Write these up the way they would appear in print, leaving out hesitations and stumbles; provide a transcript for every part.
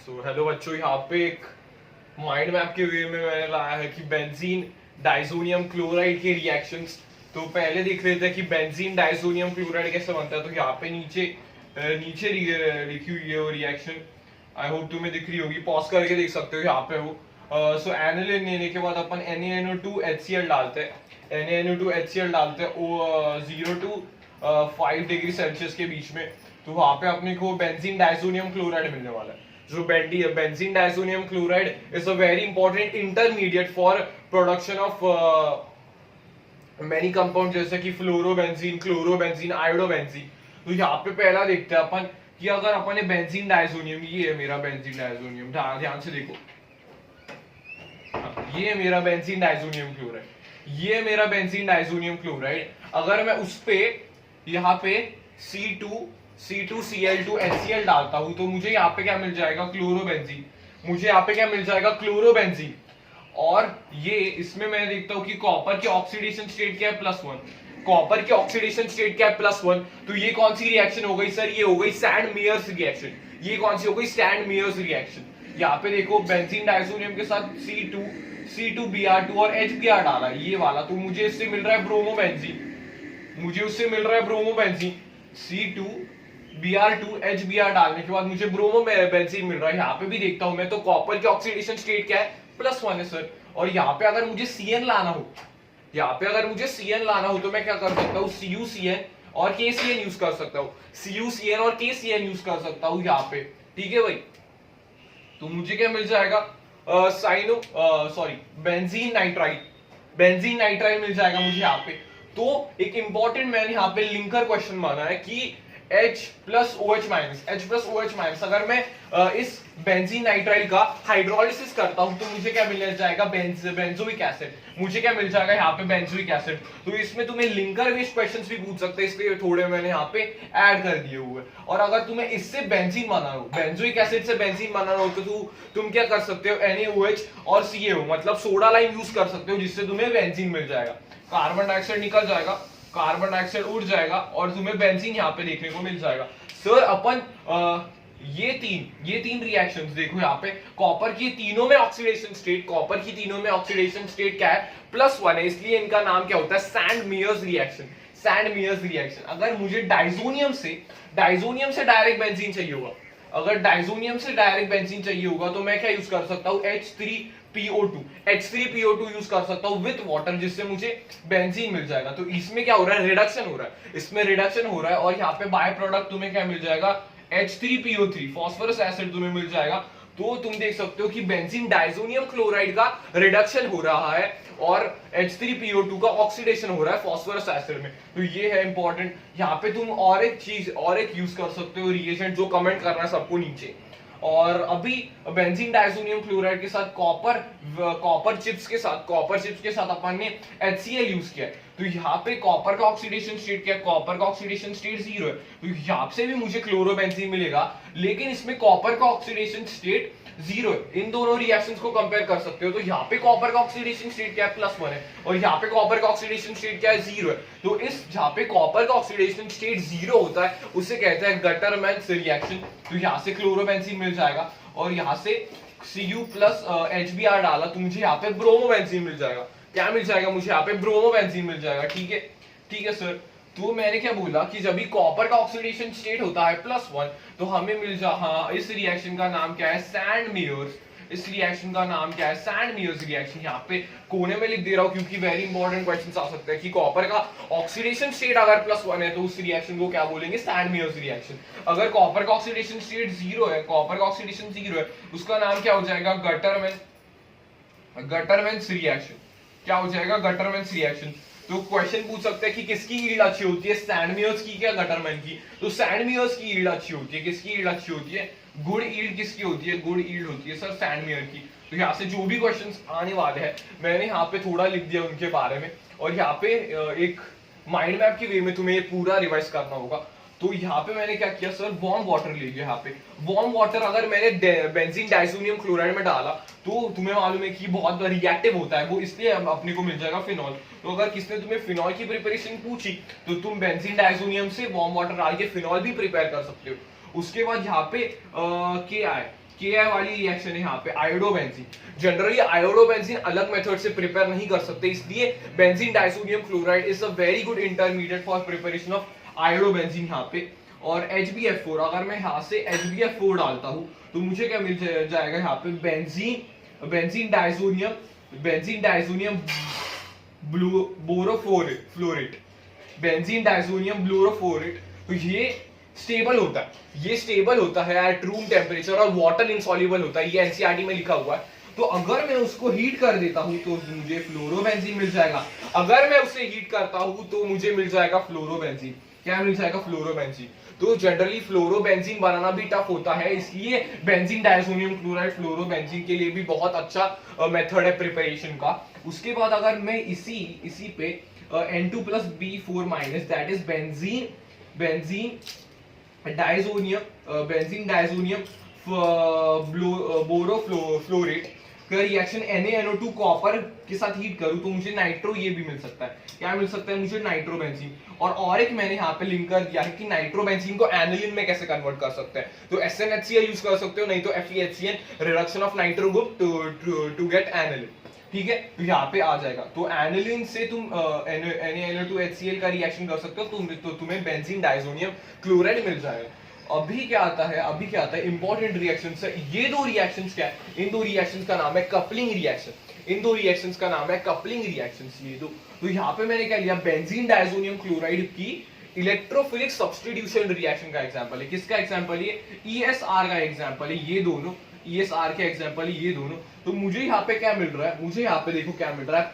Hello बच्चों, यहाँ पे एक माइंड मैप के वे में मैंने लाया है कि बेंजीन डाइसोनियम क्लोराइड के रिएक्शंस। तो पहले देख रहे थे कि बेंजीन डाइसोनियम क्लोराइड कैसे बनता है। तो यहाँ पे नीचे नीचे लिखी हुई है वो रिएक्शन। आई होप तुम्हें दिख रही होगी, पॉज करके देख सकते हो। यहाँ पे वो सो एनिलीन लेने के बाद अपन NaNO2HCl डालते हैं। NaNO2HCl डालते हैं वो 0 to 5 डिग्री सेल्सियस के बीच में। तो वहां पे अपने को बेंजीन डाइसोनियम क्लोराइड मिलने वाला है। जो benzene diazonium chloride is a very important intermediate for production of many compound जैसे कि फ्लोरोबेंजीन, क्लोरोबेंजीन, आयोडोबेंजीन। तो यहाँ पे पहला देखते हैं अपन कि अगर अपन ने बेंजीन डाइसोनियम, ये है मेरा बेंजीन डाइसोनियम, ध्यान से देखो, ये है मेरा बेंजीन डाइसोनियम क्लोराइड, ये है मेरा बेंजीन डाइसोनियम क्लोराइड। अगर मैं उस पे यहाँ पे C2Cl2HCl डालता हूं तो मुझे यहाँ पे क्या मिल जाएगा, क्लोरोबेंजीन। मुझे यहाँ पे क्या मिल जाएगा, क्लोरोबेंजीन। और ये इसमें मैं देखता हूं कि कॉपर की ऑक्सीडेशन स्टेट क्या है, +1। कॉपर की ऑक्सीडेशन स्टेट क्या है, +1। तो ये कौन सी रिएक्शन हो गई सर, ये हो गई सैंड-मेयर्स रिएक्शन। ये कौन सी हो गई, सैंड-मेयर्स रिएक्शन। यहाँ पे देखो बेंजीन डाइसोनियम के साथ C2Br2 और HBr डाला, ये वाला। तो मुझे इससे मिल रहा है ब्रोमोबेंजीन, मुझे उससे मिल रहा है ब्रोमोबेंजीन। C2Br2 HBr डालने के बाद मुझे ब्रोमोबेंजीन मिल रहा है। यहाँ पे भी देखता हूं मैं, तो कॉपर की ऑक्सीडेशन स्टेट क्या है, +1 है सर। और यहाँ पे अगर मुझे CN लाना हो, यहाँ पे अगर मुझे CN लाना हो तो मैं क्या कर सकता हूँ, CuCN और KCN यूज कर सकता हूँ। CuCN और KCN यूज कर सकता हूँ यहाँ पे, ठीक है भाई। तो मुझे क्या मिल जाएगा, बेंजीन नाइट्राइल, बेंजीन नाइट्राइल मिल जाएगा मुझे यहाँ पे। तो एक इंपॉर्टेंट मैंने यहाँ पे लिंकर क्वेश्चन माना है कि H+OH-, अगर मैं इस बेंजीन नाइट्राइल का हाइड्रोलिसिस करता हूं तो मुझे क्या मिल जाएगा, बेंजोइक एसिड। मुझे क्या मिल जाएगा यहाँ पे, बेंजोइक एसिड। तो इसमें तुम्हें लिंकर बेस्ड क्वेश्चंस भी पूछ सकते हैं, इसलिए थोड़े मैंने यहाँ पे ऐड कर दिए हुए। और अगर तुम्हें इससे बेंजीन बनाना हो, बेंजोइक एसिड से बेंजीन बनाना हो, तो तुम क्या कर सकते हो, NaOH और CaO मतलब सोडा लाइम यूज कर सकते हो, जिससे तुम्हें बेंजीन मिल जाएगा। कार्बन डाइऑक्साइड निकल जाएगा, कार्बन डाइऑक्साइड उड़ जाएगा और तुम्हें बेंजीन यहाँ पे देखने को मिल जाएगा। सर अपन ये तीन रिएक्शंस देखो यहाँ पे, कॉपर की तीनों में ऑक्सीडेशन स्टेट, कॉपर की तीनों में ऑक्सीडेशन स्टेट क्या है, +1 है। इसलिए इनका नाम क्या होता है, सैंड-मेयर्स रिएक्शन, सैंड-मेयर्स रिएक्शन। अगर मुझे डाइसोनियम से डायरेक्ट बेंजीन चाहिए होगा, अगर डाइसोनियम से डायरेक्ट बेंजीन चाहिए होगा तो मैं क्या यूज कर सकता हूँ, H3PO2 यूज कर सकता हूँ विथ वाटर, जिससे मुझे बेंजीन मिल जाएगा। तो इसमें क्या हो रहा है, रिडक्शन हो रहा है, इसमें रिडक्शन हो रहा है। और यहाँ पे बाय प्रोडक्ट तुम्हें क्या मिल जाएगा, H3PO3 फॉस्फोरस एसिड तुम्हें मिल जाएगा। तो तुम देख सकते हो कि बेंजीन डाइसोनियम क्लोराइड का रिडक्शन हो रहा है और H3PO2 का ऑक्सीडेशन हो रहा है फॉस्फोरस एसिड में। तो ये है इंपॉर्टेंट। यहाँ पे तुम और एक यूज कर सकते हो रिएजेंट, जो कमेंट करना है सबको नीचे। और अभी बेंजीन डाइसोनियम क्लोराइड के साथ कॉपर चिप्स के साथ अपन ने HCl यूज किया है। तो यहाँ पे कॉपर का ऑक्सीडेशन स्टेट क्या है, कॉपर का ऑक्सीडेशन स्टेट 0 है। तो यहाँ से भी मुझे क्लोरोबेंजीन मिलेगा, लेकिन इसमें कॉपर का ऑक्सीडेशन स्टेट 0 है। इन दोनों रिएक्शंस को कंपेयर कर सकते हो। तो यहाँ पे कॉपर का ऑक्सीडेशन स्टेट क्या है, +1 है, और यहाँ पे कॉपर का ऑक्सीडेशन स्टेट क्या है, 0 है। तो इस जहाँ पे कॉपर का ऑक्सीडेशन स्टेट 0 होता है उसे कहते हैं गटरमैन रिएक्शन। तो यहाँ से क्लोरोबेंजीन मिल जाएगा और यहाँ से Cu+HBr डाला तो मुझे यहाँ पे ब्रोमोबेंजीन मिल जाएगा। क्या मिल जाएगा, मुझे यहाँ पे ब्रोमोबेंजीन मिल जाएगा, ठीक है सर। तो मैंने क्या बोला कि जब भी कॉपर का ऑक्सीडेशन स्टेट होता है +1 तो हमें मिल जा, हाँ, इस रिएक्शन का नाम क्या है, सैंड-मेयर्स। इस रिएक्शन का नाम क्या है, सैंड-मेयर्स रिएक्शन। यहाँ पे कोने में लिख दे रहा हूँ क्योंकि वेरी इंपॉर्टेंट क्वेश्चंस आ सकते हैं कि कॉपर का ऑक्सीडेशन स्टेट अगर +1 है तो उस रिएक्शन को क्या बोलेंगे, सैंड-मेयर्स रिएक्शन। अगर कॉपर का ऑक्सीडेशन स्टेट 0 है, कॉपर का ऑक्सीडेशन 0 है, उसका नाम क्या हो जाएगा, गटरमैन रिएक्शन। क्या हो जाएगा, गटरमैन रिएक्शन। तो क्वेश्चन पूछ सकते हैं कि किसकी यील्ड अच्छी होती है, सैंड-मेयर्स की क्या गटरमैन की। तो सैंड-मेयर्स की यील्ड अच्छी होती है। किसकी यील्ड अच्छी होती है, गुड यील्ड किसकी होती है, गुड यील्ड होती है सर सैंड-मेयर की। तो यहाँ से जो भी क्वेश्चंस आने वाले हैं मैंने यहाँ पे थोड़ा लिख दिया उनके बारे में। और यहाँ पे एक माइंड मैप के वे में तुम्हें ये पूरा रिवाइज करना होगा। तो यहाँ पे मैंने क्या किया सर, वार्म वाटर ले लिया। यहाँ पे वार्म वाटर अगर मैंने बेंजीन डाइसोनियम क्लोराइड में डाला तो तुम्हें मालूम है कि बहुत रिएक्टिव होता है वो, इसलिए अपने को मिल जाएगा फिनॉल। तो अगर किसने तुम्हें फिनॉल की प्रिपरेशन पूछी तो तुम बेंजीन डाइसोनियम से वार्म वाटर डाल के फिनॉल भी प्रिपेयर कर सकते हो। उसके बाद यहाँ पे Ki वाली रिएक्शन है यहाँ पे आयोडोबेंजीन। जनरली आयोडोबेंजीन अलग मेथड से प्रिपेयर नहीं कर सकते, इसलिए benzene diazonium chloride is a very good intermediate for preparation of iodobenzene यहाँ पे। और HbF4, अगर मैं यहाँ से HbF4 डालता हूँ तो मुझे क्या मिल जाएगा यहाँ पे बेंजीन डाइसोनियम बोरोफ्लोरेट, बेंजीन डाइसोनियम ब्लोरोफ्लोरेट। तो ये स्टेबल होता है एट रूम टेम्परेचर और वाटर इनसॉल्युबल होता है, ये एनसीईआरटी में लिखा हुआ है। तो अगर मैं उसको हीट कर देता हूं तो मुझे फ्लोरोबेंजीन मिल जाएगा, अगर मैं उसे हीट करता हूं तो मुझे मिल जाएगा फ्लोरोबेंजीन। क्या मिल जाएगा? फ्लोरोबेंजीन। तो जनरली फ्लोरोबेंजीन बनाना भी टफ होता है, इसलिए बेंजीन डाइसोनियम क्लोराइड फ्लोरोबेंजीन के लिए भी बहुत अच्छा मेथड है प्रिपरेशन का। उसके बाद अगर मैं इसी पे N2+B4- that is benzene diazonium बोरोफ्लोरेट का रिएक्शन NaNO2 कॉपर के साथ हीट करूं तो मुझे नाइट्रो ये भी मिल सकता है। क्या मिल सकता है मुझे? नाइट्रोबेंजीन। और एक मैंने यहाँ पे लिंक कर दिया है कि नाइट्रोबेंजीन को एनिलीन में कैसे कन्वर्ट कर सकते हैं। तो SnHCl यूज कर सकते हो, नहीं तो FeHCl, reduction of nitro group to get aniline. ठीक है, तो यहाँ पे आ जाएगा। तो एनिलीन से तुम NaNO2HCl का रिएक्शन कर सकते हो, तो तुम्हें बेंजीन डाइसोनियम क्लोराइड मिल जाएगा। अभी क्या आता है इंपॉर्टेंट रिएक्शंस है। ये दो रिएक्शंस क्या है? इन दो रिएक्शंस का नाम है कपलिंग रिएक्शन। ये दो। तो यहाँ पे मैंने क्या लिया? बेंजीन डाइसोनियम क्लोराइड की इलेक्ट्रोफिलिक सब्स्टिट्यूशन रिएक्शन का एग्जांपल है। किसका एग्जांपल? ये ESR का एग्जांपल है। ये दोनों ESR के एग्जांपल है ये दोनों। तो मुझे यहाँ पे क्या मिल रहा है? मुझे यहाँ पे देखो क्या मिल रहा है,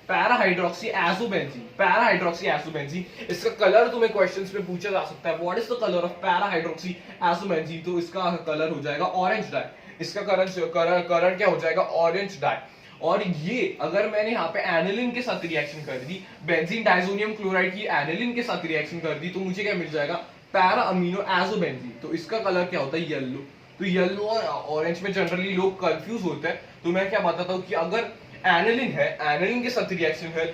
पैराहाइड्रोक्सी एसोबेंजीन। इसका कलर तुम्हें क्वेश्चंस में पूछा जा सकता है, what is the colour of parahydroxy azobenzene? तो इसका कलर हो जाएगा ऑरेंज डाई। इसका कलर क्या हो जाएगा? Orange dye. और ये अगर मैंने यहाँ पे एनिलीन के साथ रिएक्शन कर दी, बेंजीन डाइसोनियम क्लोराइड की एनिलीन के साथ रिएक्शन कर दी, तो मुझे क्या मिल जाएगा? Para amino azobenzene. तो इसका कलर क्या होता है? येलो। तो येलो और ऑरेंज में जनरली लोग कंफ्यूज होते हैं, तो मैं क्या बताता हूँ कि अगर एनिलीन के साथ रिएक्शन है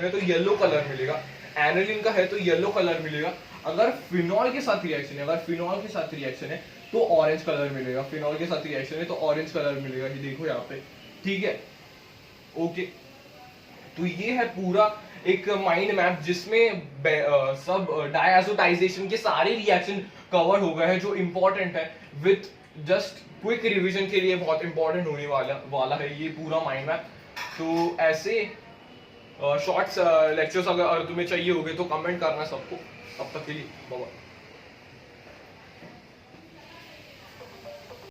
तो येलो कलर मिलेगा, एनिलीन का है तो येलो कलर मिलेगा। अगर फिनॉल के साथ रिएक्शन है तो ऑरेंज कलर मिलेगा, फिनॉल के साथ रिएक्शन है तो ऑरेंज कलर मिलेगा। ये देखो यहाँ पे, ठीक है, ओके। तो ये है पूरा एक माइंड मैप जिसमें सब डायजोटाइजेशन के सारे रिएक्शन कवर हो गए हैं जो इंपॉर्टेंट है। विथ जस्ट क्विक रिवीजन के लिए बहुत इंपॉर्टेंट होने वाला है ये पूरा माइंड मैप। तो ऐसे शॉर्ट्स लेक्चर्स अगर तुम्हें चाहिए होंगे तो कमेंट करना सबको। तब तक के लिए बाय बाय।